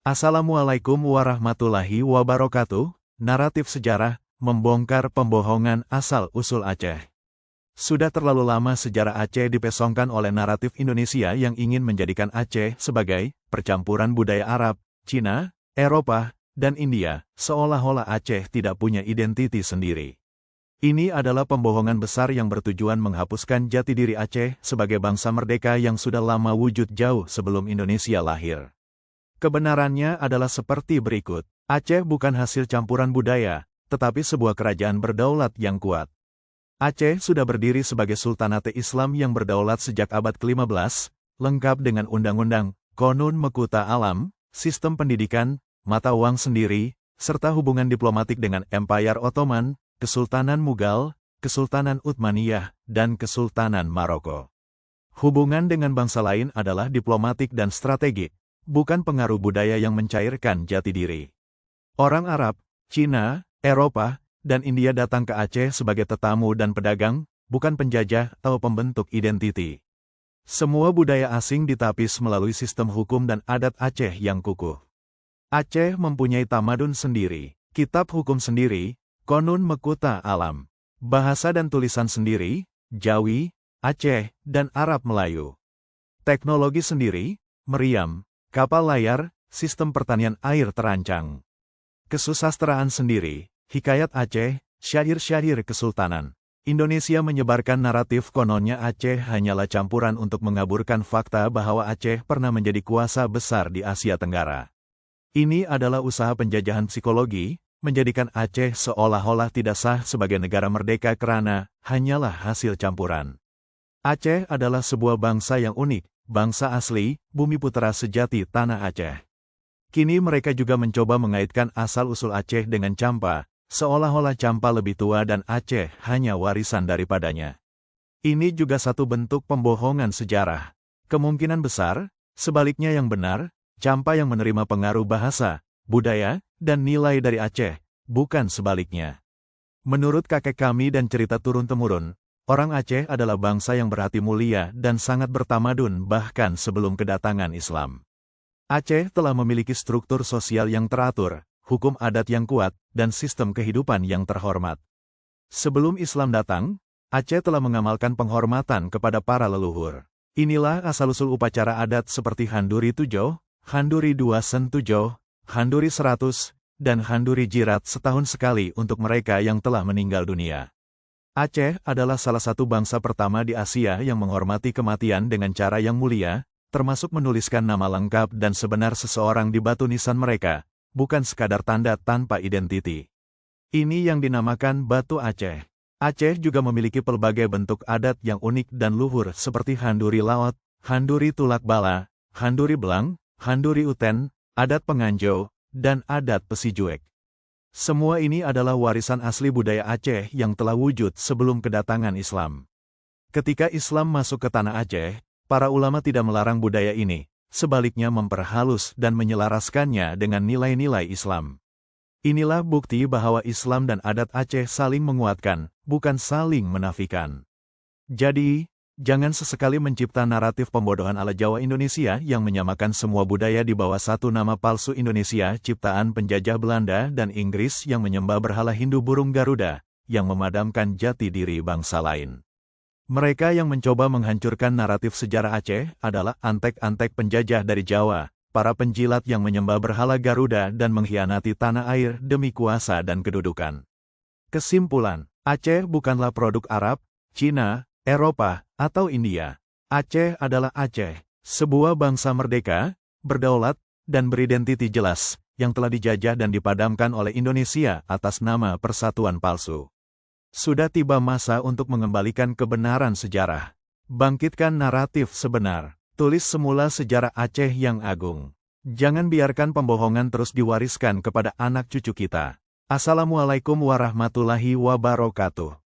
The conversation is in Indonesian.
Assalamualaikum warahmatullahi wabarakatuh. Naratif sejarah, membongkar pembohongan asal-usul Aceh. Sudah terlalu lama sejarah Aceh dipesongkan oleh naratif Indonesia yang ingin menjadikan Aceh sebagai percampuran budaya Arab, Cina, Eropa, dan India, seolah-olah Aceh tidak punya identiti sendiri. Ini adalah pembohongan besar yang bertujuan menghapuskan jati diri Aceh sebagai bangsa merdeka yang sudah lama wujud jauh sebelum Indonesia lahir. Kebenarannya adalah seperti berikut. Aceh bukan hasil campuran budaya, tetapi sebuah kerajaan berdaulat yang kuat. Aceh sudah berdiri sebagai sultanate Islam yang berdaulat sejak abad ke-15, lengkap dengan undang-undang, Qonun Mekuta Alam, sistem pendidikan, mata uang sendiri, serta hubungan diplomatik dengan Empire Ottoman, Kesultanan Mughal, Kesultanan Uthmaniyah, dan Kesultanan Maroko. Hubungan dengan bangsa lain adalah diplomatik dan strategik, bukan pengaruh budaya yang mencairkan jati diri. Orang Arab, Cina, Eropa, dan India datang ke Aceh sebagai tetamu dan pedagang, bukan penjajah atau pembentuk identiti. Semua budaya asing ditapis melalui sistem hukum dan adat Aceh yang kukuh. Aceh mempunyai tamadun sendiri, kitab hukum sendiri, Qonun Mekuta Alam, bahasa dan tulisan sendiri, Jawi, Aceh, dan Arab Melayu. Teknologi sendiri, meriam, kapal layar, sistem pertanian air terancang. Kesusastraan sendiri, hikayat Aceh, syair-syair kesultanan. Indonesia menyebarkan naratif kononnya Aceh hanyalah campuran untuk mengaburkan fakta bahwa Aceh pernah menjadi kuasa besar di Asia Tenggara. Ini adalah usaha penjajahan psikologi, menjadikan Aceh seolah-olah tidak sah sebagai negara merdeka karena hanyalah hasil campuran. Aceh adalah sebuah bangsa yang unik, bangsa asli, bumi putera sejati tanah Aceh. Kini mereka juga mencoba mengaitkan asal-usul Aceh dengan Champa, seolah-olah Champa lebih tua dan Aceh hanya warisan daripadanya. Ini juga satu bentuk pembohongan sejarah. Kemungkinan besar, sebaliknya yang benar, Champa yang menerima pengaruh bahasa, budaya, dan nilai dari Aceh, bukan sebaliknya. Menurut kakek kami dan cerita turun-temurun, orang Aceh adalah bangsa yang berhati mulia dan sangat bertamadun bahkan sebelum kedatangan Islam. Aceh telah memiliki struktur sosial yang teratur, hukum adat yang kuat, dan sistem kehidupan yang terhormat. Sebelum Islam datang, Aceh telah mengamalkan penghormatan kepada para leluhur. Inilah asal-usul upacara adat seperti Handuri Tujoh, Handuri Dua Sen Tujoh, Handuri 100, dan Handuri Jirat setahun sekali untuk mereka yang telah meninggal dunia. Aceh adalah salah satu bangsa pertama di Asia yang menghormati kematian dengan cara yang mulia, termasuk menuliskan nama lengkap dan sebenar seseorang di batu nisan mereka, bukan sekadar tanda tanpa identiti. Ini yang dinamakan batu Aceh. Aceh juga memiliki pelbagai bentuk adat yang unik dan luhur seperti Handuri Laut, Handuri Tulak Bala, Handuri Belang, Handuri Uten, adat Penganjo, dan adat Pesijuek. Semua ini adalah warisan asli budaya Aceh yang telah wujud sebelum kedatangan Islam. Ketika Islam masuk ke tanah Aceh, para ulama tidak melarang budaya ini, sebaliknya memperhalus dan menyelaraskannya dengan nilai-nilai Islam. Inilah bukti bahwa Islam dan adat Aceh saling menguatkan, bukan saling menafikan. Jadi, jangan sesekali mencipta naratif pembodohan ala Jawa Indonesia yang menyamakan semua budaya di bawah satu nama palsu Indonesia ciptaan penjajah Belanda dan Inggris yang menyembah berhala Hindu burung Garuda, yang memadamkan jati diri bangsa lain. Mereka yang mencoba menghancurkan naratif sejarah Aceh adalah antek-antek penjajah dari Jawa, para penjilat yang menyembah berhala Garuda dan mengkhianati tanah air demi kuasa dan kedudukan. Kesimpulan, Aceh bukanlah produk Arab, Cina, Eropa, atau India. Aceh adalah Aceh, sebuah bangsa merdeka, berdaulat, dan beridentiti jelas, yang telah dijajah dan dipadamkan oleh Indonesia atas nama persatuan palsu. Sudah tiba masa untuk mengembalikan kebenaran sejarah. Bangkitkan naratif sebenar. Tulis semula sejarah Aceh yang agung. Jangan biarkan pembohongan terus diwariskan kepada anak cucu kita. Assalamualaikum warahmatullahi wabarakatuh.